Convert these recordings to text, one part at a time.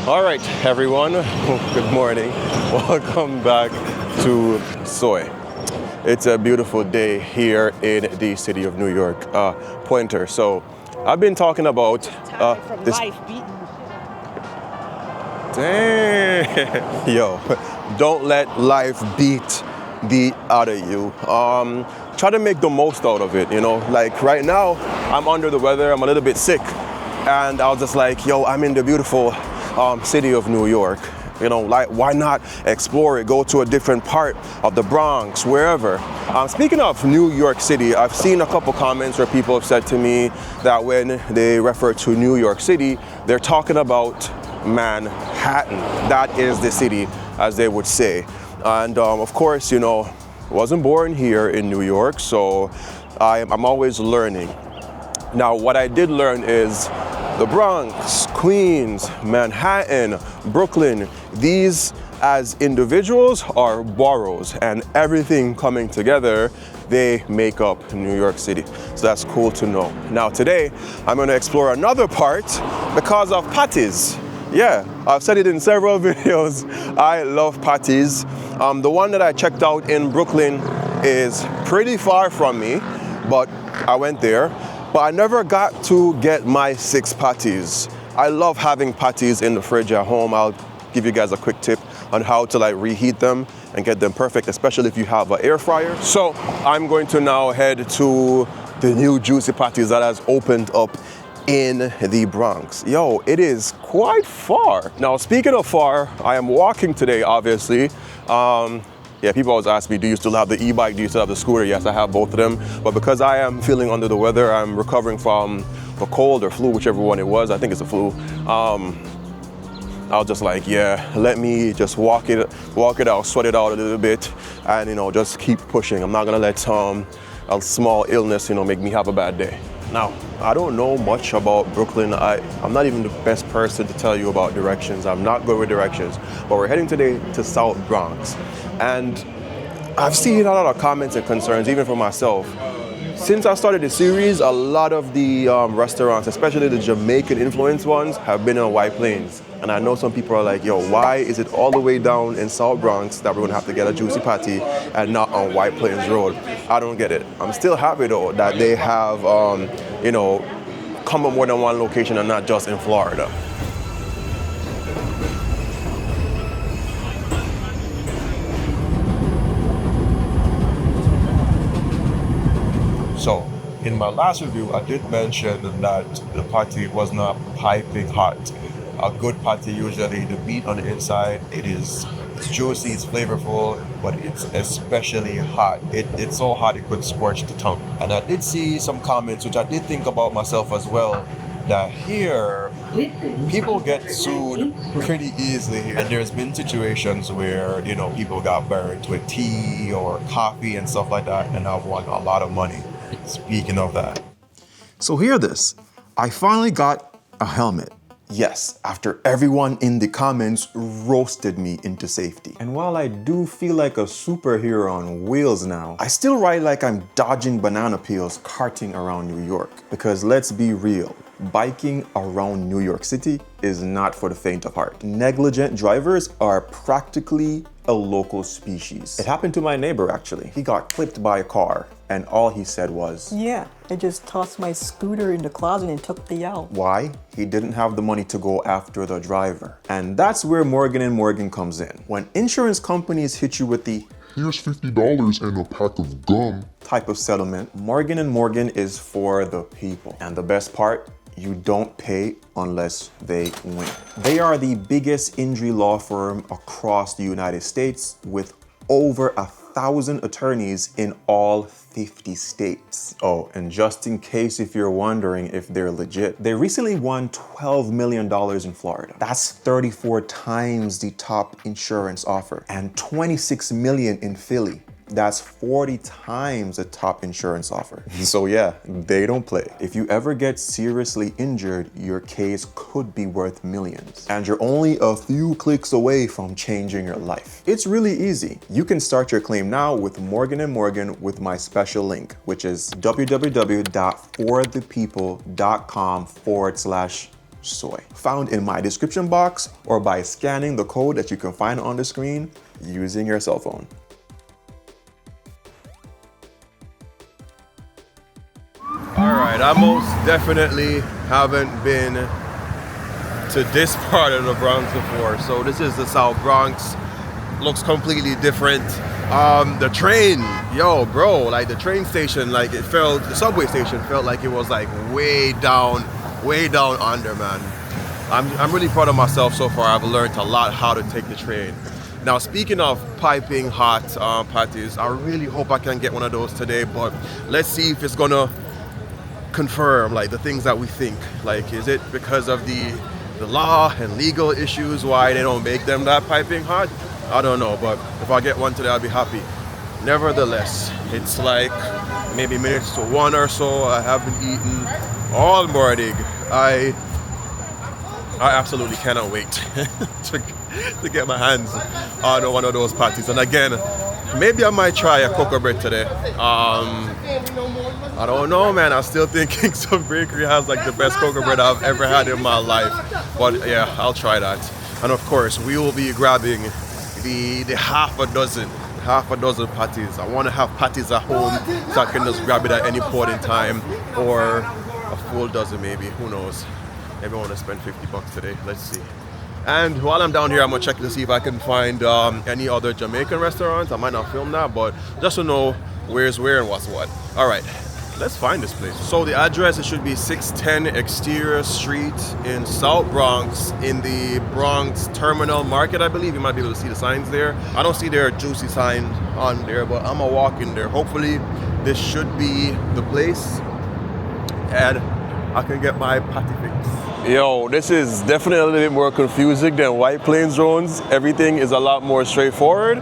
All right, everyone, good morning. Welcome back to Soai. It's a beautiful day here in the city of New York, Pointer. So I've been talking about from this. life beating. Dang. Yo, don't let life beat out of you. Try to make the most out of it, you know. Like right now, I'm under the weather, I'm a little bit sick. And I was just like, yo, I'm in the beautiful city of New York. You know, like, why not explore it? Go to a different part of the Bronx, wherever. Speaking of New York City, I've seen a couple comments where people have said to me that when they refer to New York City, they're talking about Manhattan. That is the city, as they would say. And of course, you know, wasn't born here in New York, so I'm always learning. Now, what I did learn is the Bronx, Queens, Manhattan, Brooklyn, these as individuals are boroughs, and everything coming together, they make up New York City. So that's cool to know. Now today, I'm gonna explore another part because of patties. Yeah, I've said it in several videos. I love patties. The one that I checked out in Brooklyn is pretty far from me, but I went there. But I never got to get my 6 patties. I love having patties in the fridge at home. I'll give you guys a quick tip on how to like reheat them and get them perfect, especially if you have an air fryer. So I'm going to now head to the new Juici Patties that has opened up in the Bronx. Yo, it is quite far. Now, speaking of far, I am walking today, obviously. Yeah, people always ask me, do you still have the e-bike? Do you still have the scooter? Yes, I have both of them. But because I am feeling under the weather, I'm recovering from a cold or flu, whichever one it was. I think it's a flu. I was just like, yeah, let me just walk it out, sweat it out a little bit, and you know, just keep pushing. I'm not gonna let a small illness, you know, make me have a bad day. Now, I don't know much about Brooklyn. I'm not even the best person to tell you about directions. I'm not good with directions. But we're heading today to South Bronx. And I've seen a lot of comments and concerns, even for myself. Since I started the series, a lot of the restaurants, especially the Jamaican influenced ones, have been on White Plains. And I know some people are like, yo, why is it all the way down in South Bronx that we're gonna have to get a Juici Patty and not on White Plains Road? I don't get it. I'm still happy though that they have, you know, come up more than one location and not just in Florida. So, in my last review, I did mention that the patty was not piping hot. A good patty, usually the meat on the inside, it's juicy, it's flavorful, but it's especially hot. It's so hot it could scorch the tongue. And I did see some comments, which I did think about myself as well, that here, people get sued pretty easily. And there's been situations where, you know, people got burnt with tea or coffee and stuff like that, and I've won a lot of money. Speaking of that. So hear this, I finally got a helmet. Yes, after everyone in the comments roasted me into safety. And while I do feel like a superhero on wheels now, I still ride like I'm dodging banana peels carting around New York. Because let's be real, biking around New York City is not for the faint of heart. Negligent drivers are practically a local species. It happened to my neighbor actually. He got clipped by a car and all he said was, Yeah, I just tossed my scooter in the closet and took the out. why? He didn't have the money to go after the driver. And that's where Morgan & Morgan comes in. When insurance companies hit you with the here's $50 and a pack of gum type of settlement, Morgan & Morgan is for the people. And the best part, you don't pay unless they win. They are the biggest injury law firm across the United States with over 1,000 attorneys in all 50 states. Oh, and just in case if you're wondering if they're legit, they recently won $12 million in Florida. That's 34 times the top insurance offer, and 26 million in Philly. That's 40 times the top insurance offer. So yeah, they don't play. If you ever get seriously injured, your case could be worth millions. And you're only a few clicks away from changing your life. It's really easy. You can start your claim now with Morgan & Morgan with my special link, which is www.forthepeople.com/ soy. Found in my description box or by scanning the code that you can find on the screen using your cell phone. All right, I most definitely haven't been to this part of the Bronx before. So this is the South Bronx. Looks completely different. The train, yo, bro, like the train station, like it felt, the subway station felt like it was like way down under, man. I'm really proud of myself so far. I've learned a lot how to take the train. Now, speaking of piping hot patties, I really hope I can get one of those today, but let's see if it's gonna confirm like the things that we think. Like, is it because of the law and legal issues why they don't make them that piping hot? I don't know, but if I get one today, I'll be happy. Nevertheless, it's like maybe minutes to 1 or so. I haven't eaten all morning. I absolutely cannot wait to get my hands on one of those patties. And again, maybe I might try a cocoa bread today. I don't know, man. I'm still thinking some bakery has like the best cocoa bread I've ever had in my life. But yeah, I'll try that. And of course, we will be grabbing the half a dozen patties. I want to have patties at home so I can just grab it at any point in time, or a full dozen maybe, who knows. Maybe I want to spend $50 today, let's see. And while I'm down here, I'm gonna check to see if I can find any other Jamaican restaurants. I might not film that, but just to know where's where and what's what. All right, let's find this place. So the address, it should be 610 Exterior Street in South Bronx, in the Bronx Terminal Market, I believe. You might be able to see the signs there. I don't see their Juici sign on there, but I'm gonna walk in there. Hopefully this should be the place and I can get my patty fix. Yo, this is definitely a little bit more confusing than White Plains Zones. Everything is a lot more straightforward.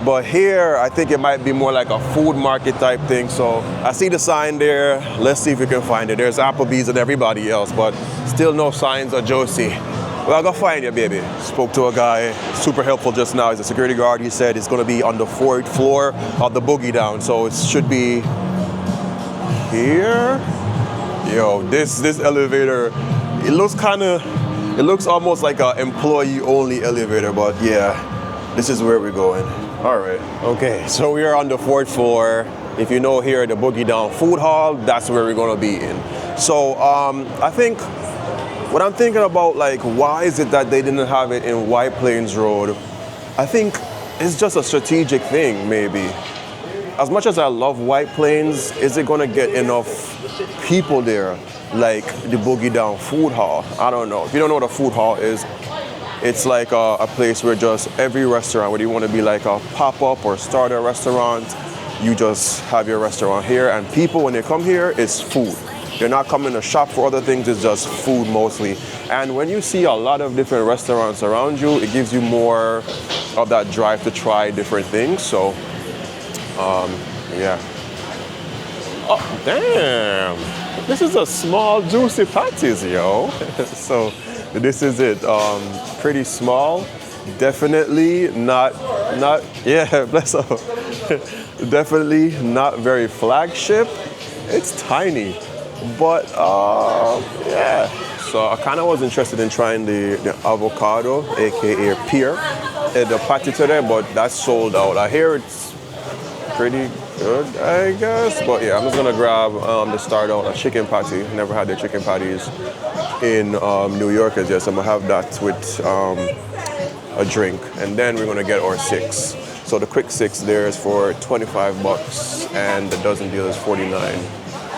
But here, I think it might be more like a food market type thing. So I see the sign there. Let's see if we can find it. There's Applebee's and everybody else, but still no signs of Juici. Well, I'll go find you, baby. Spoke to a guy, super helpful just now. He's a security guard. He said it's gonna be on the 4th floor of the Boogie down. So it should be here. Yo, this elevator, it looks almost like an employee only elevator, but yeah, this is where we're going. All right, okay, so we are on the 4th floor. If you know here, the Boogie Down Food Hall, that's where we're gonna be in. So I think, what I'm thinking about, like, why is it that they didn't have it in White Plains Road? I think it's just a strategic thing, maybe. As much as I love White Plains, is it gonna get enough people there like the Boogie Down Food Hall? I don't know. If you don't know what a food hall is, it's like a place where just every restaurant, whether you want to be like a pop-up or start a restaurant, you just have your restaurant here, and people, when they come here, it's food. They're not coming to shop for other things, it's just food mostly. And when you see a lot of different restaurants around you, it gives you more of that drive to try different things. So yeah. Oh, damn. This is a small Juici Patties, yo. So this is it. Pretty small. Definitely not, yeah, bless up. Definitely not very flagship. It's tiny, but yeah. So I kind of was interested in trying the avocado, AKA pear, at the patty today, but that's sold out. I hear it's pretty good, I guess. But yeah, I'm just gonna grab to start out a chicken patty. Never had the chicken patties in New York as yet, so I'm gonna have that with a drink, and then we're gonna get our 6. So the quick 6 there is for $25, and the dozen deal is $49.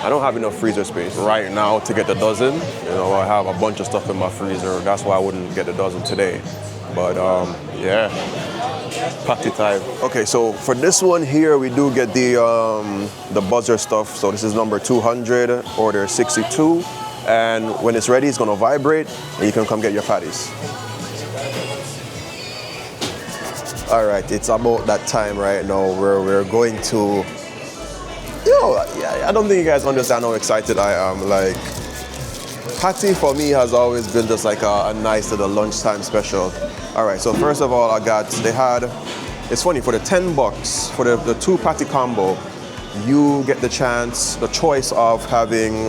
I don't have enough freezer space right now to get the dozen. You know, I have a bunch of stuff in my freezer. That's why I wouldn't get the dozen today. But yeah. Patty time. Okay, so for this one here, we do get the buzzer stuff. So this is number 200, order 62. And when it's ready, it's gonna vibrate, and you can come get your patties. All right, it's about that time right now where we're going to, I don't think you guys understand how excited I am. Like, patty for me has always been just like a nice little lunchtime special. All right, so first of all, it's funny, for the $10, for the 2 patty combo, you get the choice of having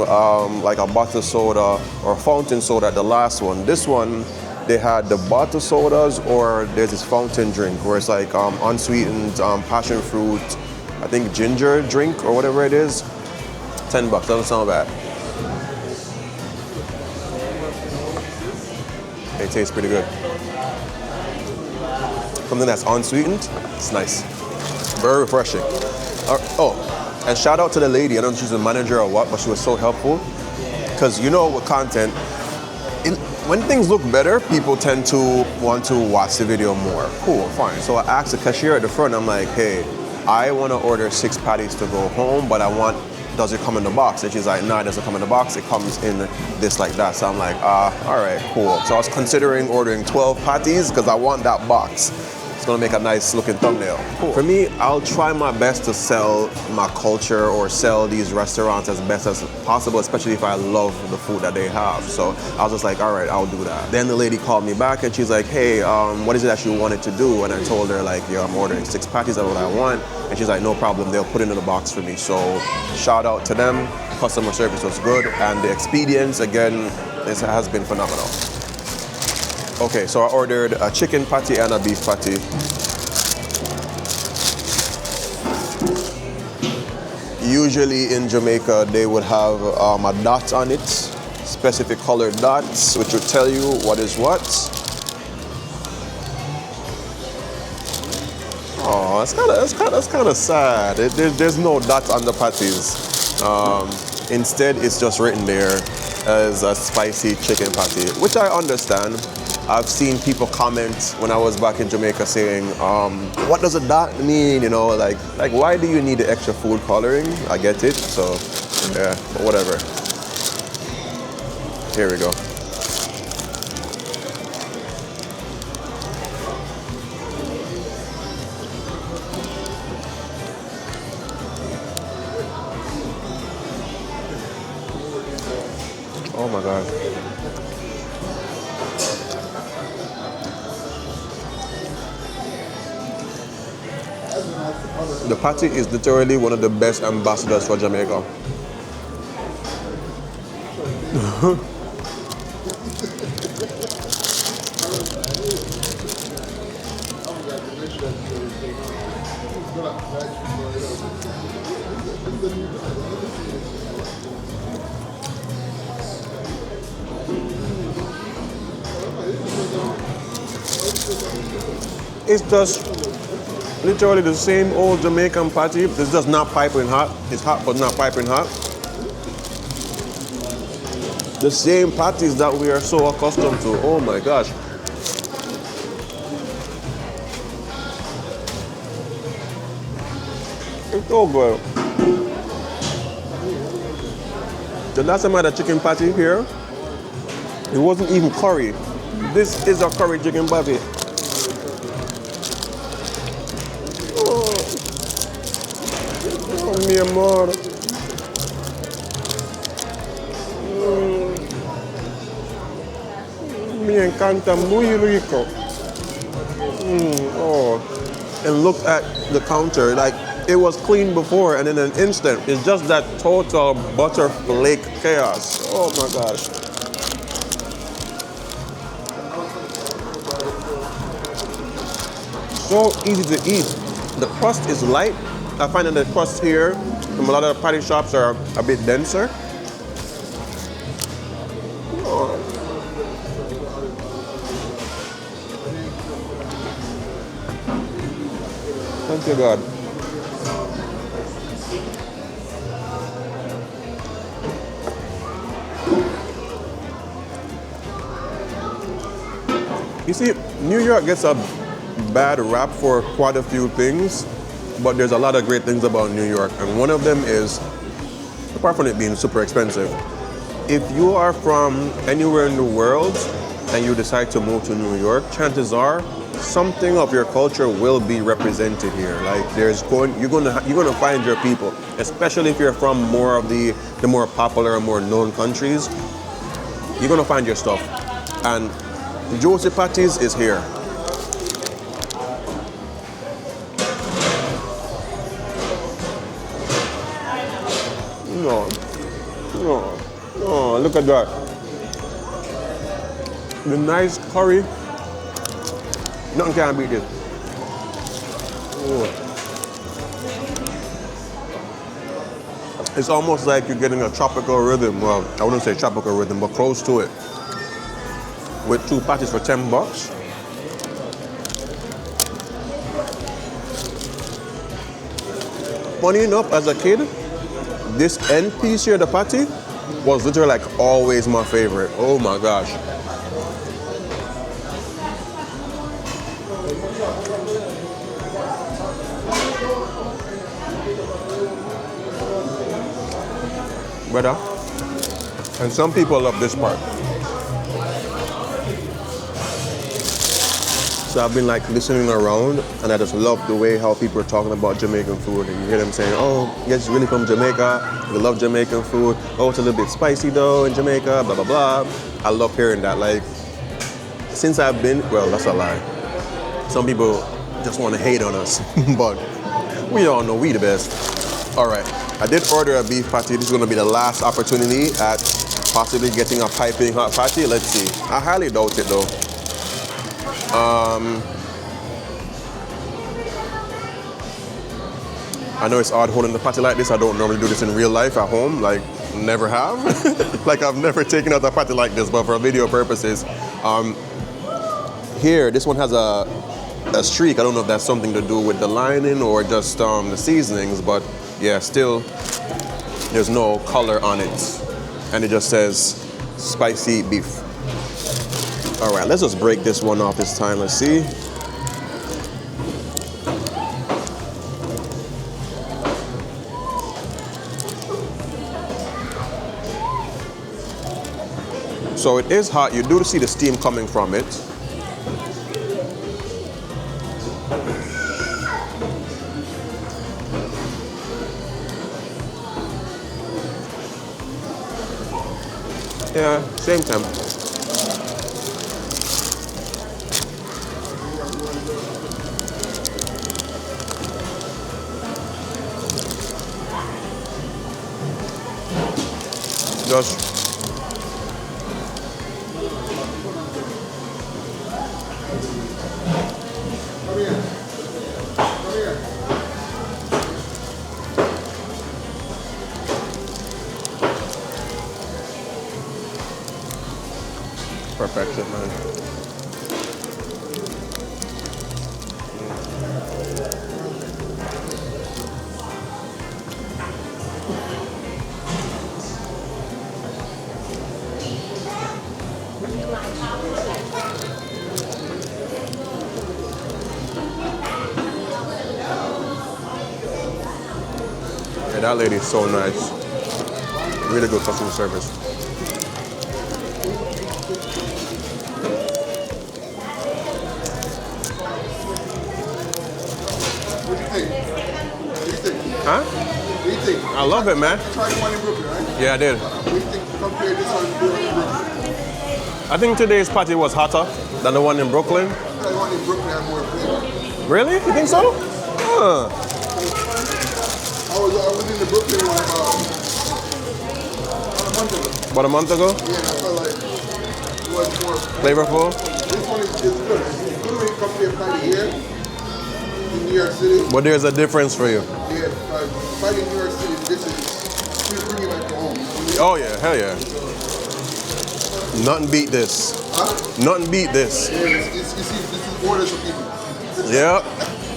like a bottle soda or fountain soda at the last one. This one, they had the bottle sodas, or there's this fountain drink where it's like unsweetened passion fruit, I think ginger drink or whatever it is. $10, doesn't sound bad. It tastes pretty good. Something that's unsweetened, it's nice. Very refreshing. Oh, and shout out to the lady. I don't know if she's a manager or what, but she was so helpful. Because you know, with content, when things look better, people tend to want to watch the video more. Cool, fine. So I asked the cashier at the front, I'm like, hey, I want to order 6 patties to go home, but does it come in the box? And she's like, no, it doesn't come in the box. It comes in this like that. So I'm like, all right, cool. So I was considering ordering 12 patties because I want that box. It's gonna make a nice looking thumbnail. Cool. For me, I'll try my best to sell my culture or sell these restaurants as best as possible, especially if I love the food that they have. So I was just like, all right, I'll do that. Then the lady called me back and she's like, hey, what is it that you wanted to do? And I told her like, yo, I'm ordering 6 patties, that's what I want. And she's like, no problem, they'll put it in the box for me. So shout out to them. Customer service was good, and the expedience, again, this has been phenomenal. Okay, so I ordered a chicken patty and a beef patty. Usually in Jamaica, they would have a dot on it, specific colored dots, which would tell you what is what. Oh, that's kind of sad. There's no dot on the patties. Instead, it's just written there as a spicy chicken patty, which I understand. I've seen people comment when I was back in Jamaica saying, what does a dot mean? You know, like why do you need the extra food coloring? I get it, so yeah, but whatever. Here we go. Oh my God. The patty is literally one of the best ambassadors for Jamaica. It's just literally the same old Jamaican patty. It's just not piping hot. It's hot but not piping hot. The same patties that we are so accustomed to. Oh my gosh. It's so good. The last time I had a chicken patty here, it wasn't even curry. This is a curry chicken patty. Mi amor. Me encanta muy rico. Oh. And look at the counter, like it was clean before and in an instant, it's just that total butter flake chaos. Oh my gosh. So easy to eat. The crust is light. I find that the crust here from a lot of the patty shops are a bit denser. Oh. Thank you, God. You see, New York gets a bad rap for quite a few things, but there's a lot of great things about New York, and one of them is, apart from it being super expensive, if you are from anywhere in the world and you decide to move to New York, chances are something of your culture will be represented here. Like you're gonna find your people, especially if you're from more of the more popular and more known countries. You're gonna find your stuff, and Juici Patties is here. No. No. Oh, look at that. The nice curry. Nothing can beat this. Oh. It's almost like you're getting a tropical rhythm. Well, I wouldn't say tropical rhythm, but close to it. With 2 patties for $10. Funny enough, as a kid, this end piece here, the patty, was literally like always my favorite. Oh my gosh. Brother. And some people love this part. So I've been like listening around, and I just love the way how people are talking about Jamaican food, and you hear them saying, oh, yes, really from Jamaica, we love Jamaican food, oh, it's a little bit spicy though in Jamaica, blah, blah, blah. I love hearing that. Like, since I've been, well, that's a lie. Some people just want to hate on us, but we all know we the best. All right, I did order a beef patty. This is gonna be the last opportunity at possibly getting a piping hot patty. Let's see. I highly doubt it though. I know it's odd holding the patty like this. I don't normally do this in real life at home, like never have. Like I've never taken out a patty like this, but for video purposes. Here, this one has a streak. I don't know if that's something to do with the lining or just the seasonings, but yeah, still, there's no color on it. And it just says spicy beef. All right, let's just break this one off this time. Let's see. So it is hot. You do see the steam coming from it. Yeah, same time. Just perfection, man. Yeah, that lady is so nice. Really good customer service. Huh? What do you think? I love it, man. You tried the one in Brooklyn, right? Yeah, I did. What do you think compare this one to the one in Brooklyn? I think today's patty was hotter than the one in Brooklyn. The one in Brooklyn had more flavor. Really? You think so? Huh. I was in the Brooklyn one about a month ago. About a month ago? Yeah, and I felt like it was more Flavorful? This one is good. It's good when you compare patty here in New York City. But there's a difference for you. Yeah, patty in New York City, this is, you bring it back home. Oh yeah, hell yeah. Nothing beat this. Huh? Nothing beat this. Yeah, you see, this is orders for people. Yeah.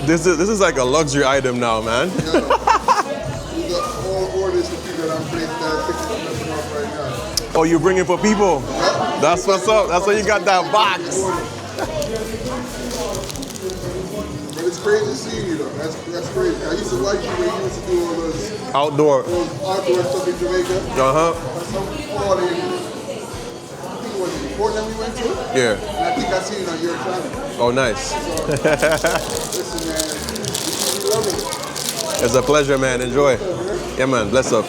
This is like a luxury item now, man. These are all orders for people that I'm picking up right now. Oh, you bring it for people? That's what's up. That's why you got that box. But it's crazy seeing you though. That's crazy. I used to like you when you used to do all those Outdoor. outdoor stuff in Jamaica. Uh-huh. Some fall in, I think it was in Portland we went to. Yeah. And I think I seen it on your channel. Oh, nice. Listen, man, we love it. It's a pleasure, man. Enjoy. Yeah, man. Bless up.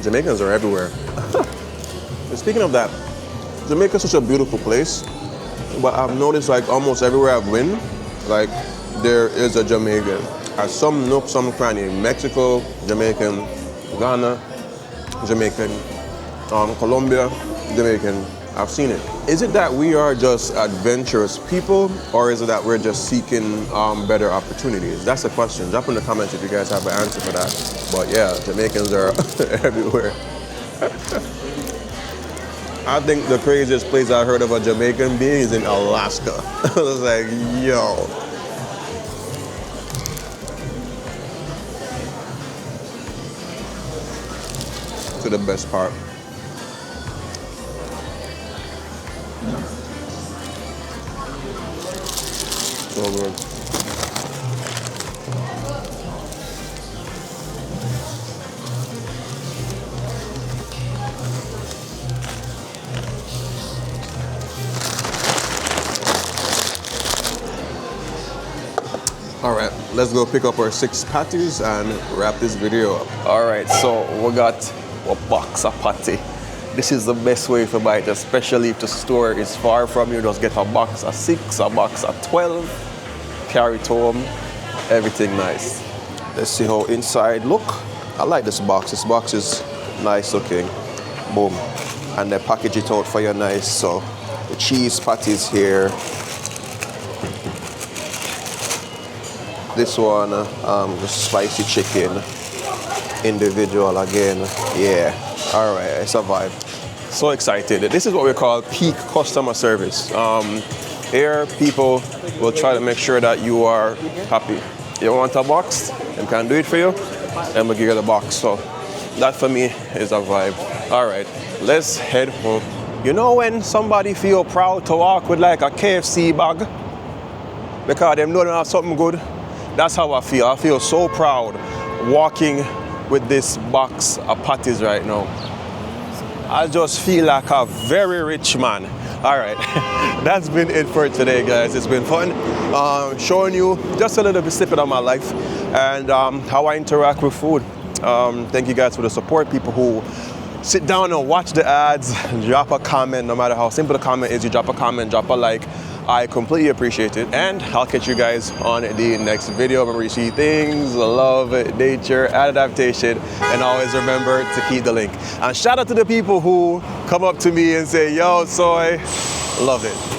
Jamaicans are everywhere. And speaking of that, Jamaica is such a beautiful place, but I've noticed like almost everywhere I've been, like there is a Jamaican. At some nook, some cranny, Mexico, Jamaican, Ghana, Jamaican, Colombia, Jamaican. I've seen it. Is it that we are just adventurous people, or is it that we're just seeking better opportunities? That's the question. Drop in the comments if you guys have an answer for that. But yeah, Jamaicans are everywhere. I think the craziest place I heard of a Jamaican being is in Alaska. I was like, yo. To the best part. So good. All right, let's go pick up our 6 patties and wrap this video up. All right, so we got a box of patty. This is the best way to buy it, especially if the store is far from you. Just get a box of 6, a box of 12, carry it home, everything nice. Let's see how inside look. I like this box. This box is nice looking. Boom. And they package it out for you nice. So the cheese patties here. This one, the spicy chicken, individual again. Yeah, all right, it's a vibe. So excited. This is what we call peak customer service. Here, people will try to make sure that you are happy. You want a box, they can do it for you, and we'll give you the box. So that for me is a vibe. All right, let's head home. You know when somebody feel proud to walk with like a KFC bag? Because they know they have something good? That's how I feel. I feel so proud walking with this box of patties right now. I just feel like a very rich man. All right, that's been it for today, guys. It's been fun showing you just a little bit snippet of my life and how I interact with food. Thank you guys for the support. People who sit down and watch the ads, drop a comment, no matter how simple the comment is, you drop a comment, drop a like. I completely appreciate it, and I'll catch you guys on the next video. Remember, you see things, love, nature, adaptation, and always remember to keep the link. And shout out to the people who come up to me and say, yo, Soai, love it.